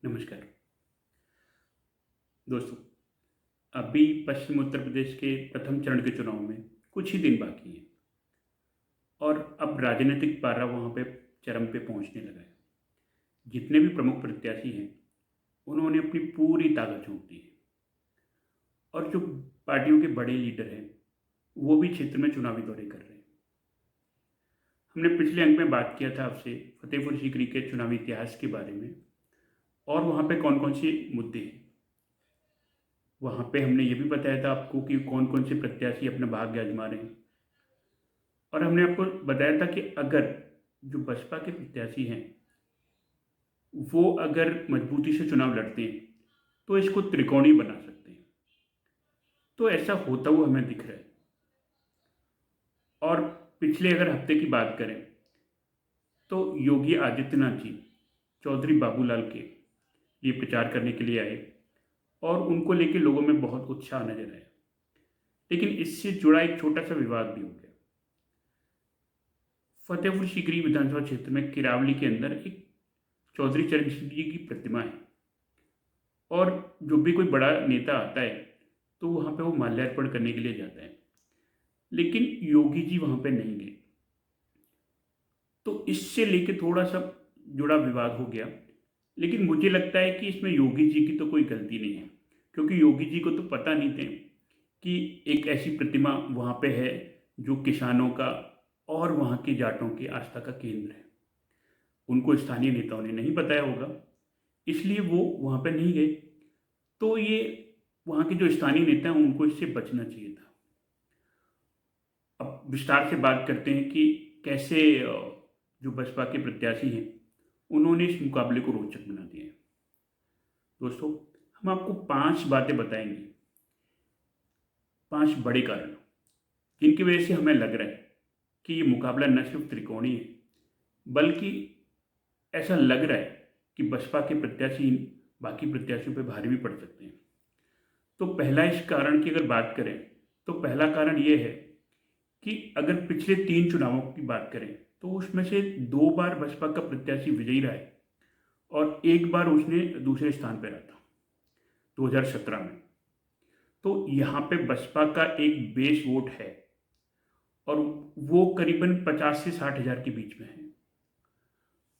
नमस्कार दोस्तों। अभी पश्चिम उत्तर प्रदेश के प्रथम चरण के चुनाव में कुछ ही दिन बाकी हैं और अब राजनीतिक पारा वहाँ पे चरम पे पहुँचने लगा है। जितने भी प्रमुख प्रत्याशी हैं उन्होंने अपनी पूरी ताकत झोंक दी है और जो पार्टियों के बड़े लीडर हैं वो भी क्षेत्र में चुनावी दौरे कर रहे हैं। हमने पिछले अंक में बात किया था आपसे फतेहपुर सीकरी के चुनावी इतिहास के बारे में और वहाँ पे कौन कौन से मुद्दे हैं। वहाँ पे हमने ये भी बताया था आपको कि कौन कौन से प्रत्याशी अपना भाग्य आजमा रहे हैं और हमने आपको बताया था कि अगर जो बसपा के प्रत्याशी हैं वो अगर मजबूती से चुनाव लड़ते हैं तो इसको त्रिकोणीय बना सकते हैं। तो ऐसा होता हुआ हमें दिख रहा है। और पिछले अगर हफ्ते की बात करें तो योगी आदित्यनाथ जी चौधरी बाबूलाल के लिए प्रचार करने के लिए आए और उनको लेके लोगों में बहुत उत्साह नजर आया। लेकिन इससे जुड़ा एक छोटा सा विवाद भी हो गया। फतेहपुर सीकरी विधानसभा क्षेत्र में किरावली के अंदर एक चौधरी चरण सिंह जी की प्रतिमा है और जो भी कोई बड़ा नेता आता है तो वहाँ पे वो माल्यार्पण करने के लिए जाता है, लेकिन योगी जी वहाँ पे नहीं गए। तो इससे लेके थोड़ा सा जुड़ा विवाद हो गया। लेकिन मुझे लगता है कि इसमें योगी जी की तो कोई गलती नहीं है, क्योंकि योगी जी को तो पता नहीं थे कि एक ऐसी प्रतिमा वहाँ पे है जो किसानों का और वहाँ की जाटों की आस्था का केंद्र है। उनको स्थानीय नेताओं ने नहीं बताया होगा, इसलिए वो वहाँ पे नहीं गए। तो ये वहाँ के जो स्थानीय नेता हैं उनको इससे बचना चाहिए था। अब विस्तार से बात करते हैं कि कैसे जो बसपा के प्रत्याशी हैं उन्होंने इस मुकाबले को रोचक बना दिया है। दोस्तों, हम आपको 5 बातें बताएंगे, 5 बड़े कारण जिनकी वजह से हमें लग रहा है कि ये मुकाबला न सिर्फ त्रिकोणीय है बल्कि ऐसा लग रहा है कि बसपा के प्रत्याशी बाकी प्रत्याशियों पर भारी भी पड़ सकते हैं। तो पहला इस कारण की अगर बात करें तो पहला कारण ये है कि अगर पिछले 3 चुनावों की बात करें तो उसमें से 2 बार बसपा का प्रत्याशी विजयी रहा है और 1 बार उसने दूसरे स्थान पर रहा था 2017 में। तो यहाँ पे बसपा का एक बेस वोट है और वो करीबन 50 से 60 हज़ार के बीच में है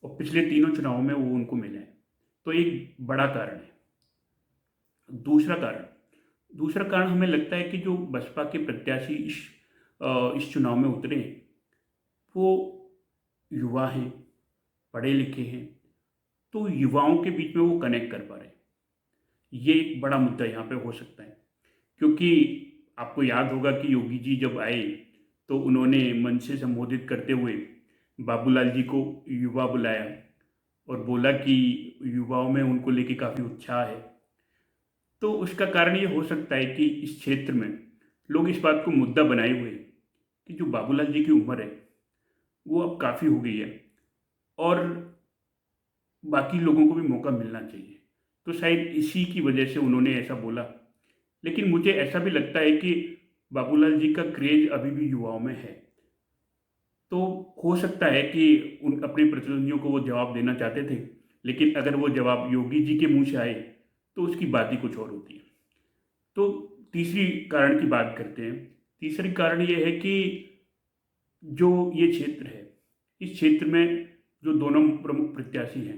और पिछले तीनों चुनावों में वो उनको मिले हैं। तो एक बड़ा कारण है। दूसरा कारण हमें लगता है कि जो बसपा के प्रत्याशी इस चुनाव में उतरे हैं वो युवा हैं, पढ़े लिखे हैं, तो युवाओं के बीच में वो कनेक्ट कर पा रहे हैं। ये एक बड़ा मुद्दा यहाँ पे हो सकता है, क्योंकि आपको याद होगा कि योगी जी जब आए तो उन्होंने मंच से संबोधित करते हुए बाबूलाल जी को युवा बुलाया और बोला कि युवाओं में उनको लेके काफ़ी उत्साह है। तो उसका कारण ये हो सकता है कि इस क्षेत्र में लोग इस बात को मुद्दा बनाए हुए हैं कि जो बाबूलाल जी की उम्र है वो अब काफ़ी हो गई है और बाकी लोगों को भी मौका मिलना चाहिए। तो शायद इसी की वजह से उन्होंने ऐसा बोला। लेकिन मुझे ऐसा भी लगता है कि बाबूलाल जी का क्रेज अभी भी युवाओं में है। तो हो सकता है कि उन अपने प्रतिद्वंदियों को वो जवाब देना चाहते थे, लेकिन अगर वो जवाब योगी जी के मुंह से आए तो उसकी बात ही कुछ और होती है। तो तीसरी कारण की बात करते हैं। तीसरी कारण ये है कि जो ये क्षेत्र है, इस क्षेत्र में जो दोनों प्रमुख प्रत्याशी हैं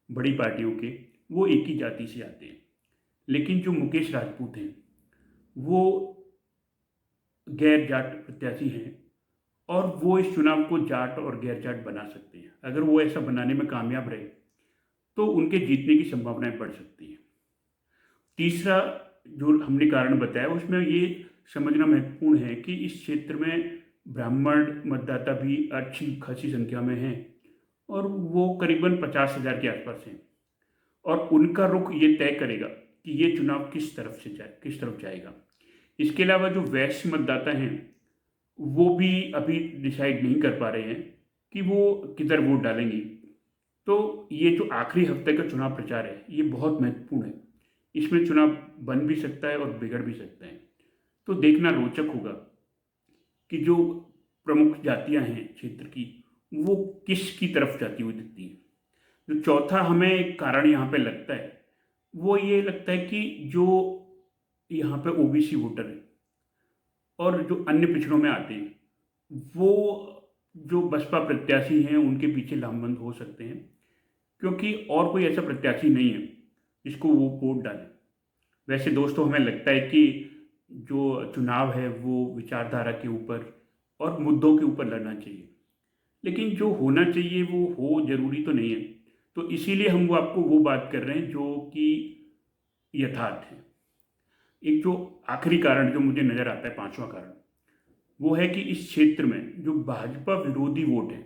बड़ी पार्टियों के, वो एक ही जाति से आते हैं। लेकिन जो मुकेश राजपूत हैं वो गैर जाट प्रत्याशी हैं और वो इस चुनाव को जाट और गैर जाट बना सकते हैं। अगर वो ऐसा बनाने में कामयाब रहे तो उनके जीतने की संभावनाएं बढ़ सकती हैं। तीसरा जो हमने कारण बताया उसमें ये समझना महत्वपूर्ण है कि इस क्षेत्र में ब्राह्मण मतदाता भी अच्छी खासी संख्या में हैं और वो करीबन 50 हज़ार के आसपास हैं और उनका रुख ये तय करेगा कि ये चुनाव किस तरफ जाएगा। इसके अलावा जो वैश्य मतदाता हैं वो भी अभी डिसाइड नहीं कर पा रहे हैं कि वो किधर वोट डालेंगे। तो ये जो आखिरी हफ्ते का चुनाव प्रचार है ये बहुत महत्वपूर्ण है। इसमें चुनाव बन भी सकता है और बिगड़ भी सकता है। तो देखना रोचक होगा कि जो प्रमुख जातियां हैं क्षेत्र की वो किसकी तरफ जाती हुई दिखती हैं। जो चौथा हमें एक कारण यहाँ पे लगता है, वो ये लगता है कि जो यहाँ पे ओबीसी वोटर है और जो अन्य पिछड़ों में आते हैं, वो जो बसपा प्रत्याशी हैं उनके पीछे लामबंद हो सकते हैं, क्योंकि और कोई ऐसा प्रत्याशी नहीं है जिसको वो वोट डालें। वैसे दोस्तों, हमें लगता है कि जो चुनाव है वो विचारधारा के ऊपर और मुद्दों के ऊपर लड़ना चाहिए, लेकिन जो होना चाहिए वो हो जरूरी तो नहीं है। तो इसीलिए हम वो आपको वो बात कर रहे हैं जो कि यथार्थ है। एक जो आखिरी कारण जो मुझे नज़र आता है, पांचवा कारण, वो है कि इस क्षेत्र में जो भाजपा विरोधी वोट है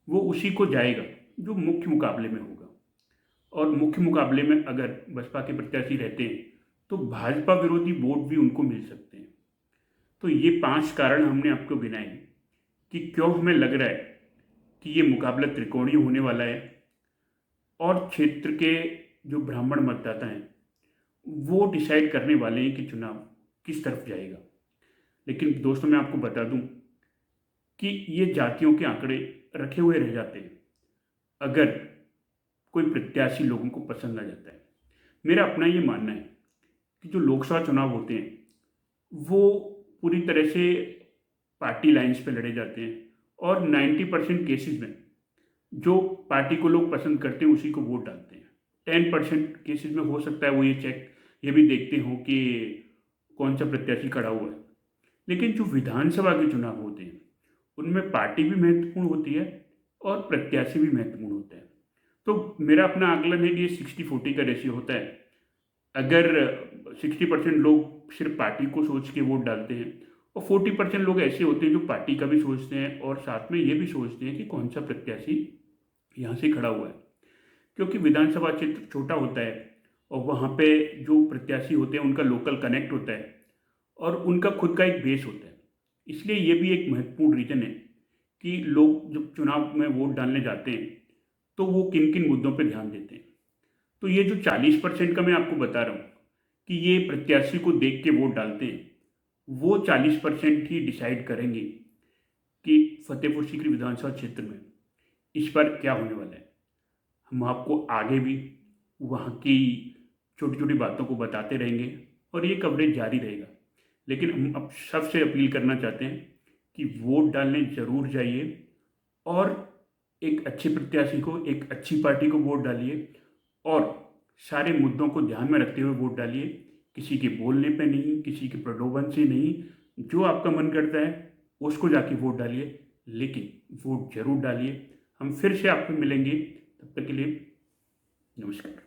वो उसी को जाएगा जो मुख्य मुकाबले में होगा। और मुख्य मुकाबले में अगर बसपा के प्रत्याशी रहते हैं तो भाजपा विरोधी वोट भी उनको मिल सकते हैं। तो ये 5 कारण हमने आपको गिनाए कि क्यों हमें लग रहा है कि ये मुकाबला त्रिकोणीय होने वाला है और क्षेत्र के जो ब्राह्मण मतदाता हैं वो डिसाइड करने वाले हैं कि चुनाव किस तरफ जाएगा। लेकिन दोस्तों, मैं आपको बता दूं कि ये जातियों के आंकड़े रखे हुए रह जाते हैं अगर कोई प्रत्याशी लोगों को पसंद आ जाता है। मेरा अपना ये मानना है कि जो लोकसभा चुनाव होते हैं वो पूरी तरह से पार्टी लाइंस पे लड़े जाते हैं और 90% केसेस में जो पार्टी को लोग पसंद करते हैं उसी को वोट डालते हैं। 10% केसेस में हो सकता है वो ये भी देखते हो कि कौन सा प्रत्याशी खड़ा हुआ है। लेकिन जो विधानसभा के चुनाव होते हैं उनमें पार्टी भी महत्वपूर्ण होती है और प्रत्याशी भी महत्वपूर्ण होता है। तो मेरा अपना आकलन है कि ये 60-40 का रेशियो होता है। अगर 60% लोग सिर्फ पार्टी को सोच के वोट डालते हैं और 40% लोग ऐसे होते हैं जो पार्टी का भी सोचते हैं और साथ में ये भी सोचते हैं कि कौन सा प्रत्याशी यहाँ से खड़ा हुआ है। क्योंकि विधानसभा क्षेत्र छोटा होता है और वहाँ पे जो प्रत्याशी होते हैं उनका लोकल कनेक्ट होता है और उनका खुद का एक बेस होता है। इसलिए ये भी एक महत्वपूर्ण रीज़न है कि लोग जब चुनाव में वोट डालने जाते हैं तो वो किन किन मुद्दों पर ध्यान देते हैं। तो ये जो 40% का मैं आपको बता रहा हूँ कि ये प्रत्याशी को देख के वोट डालते हैं, वो 40% ही डिसाइड करेंगे कि फतेहपुर सीकरी विधानसभा क्षेत्र में इस पर क्या होने वाला है। हम आपको आगे भी वहाँ की छोटी छोटी बातों को बताते रहेंगे और ये कवरेज जारी रहेगा। लेकिन हम अब सबसे अपील करना चाहते हैं कि वोट डालने ज़रूर जाइए और एक अच्छे प्रत्याशी को, एक अच्छी पार्टी को वोट डालिए और सारे मुद्दों को ध्यान में रखते हुए वोट डालिए। किसी के बोलने पे नहीं, किसी के प्रलोभन से नहीं, जो आपका मन करता है उसको जाके वोट डालिए, लेकिन वोट जरूर डालिए। हम फिर से आपको मिलेंगे, तब तक के लिए नमस्कार।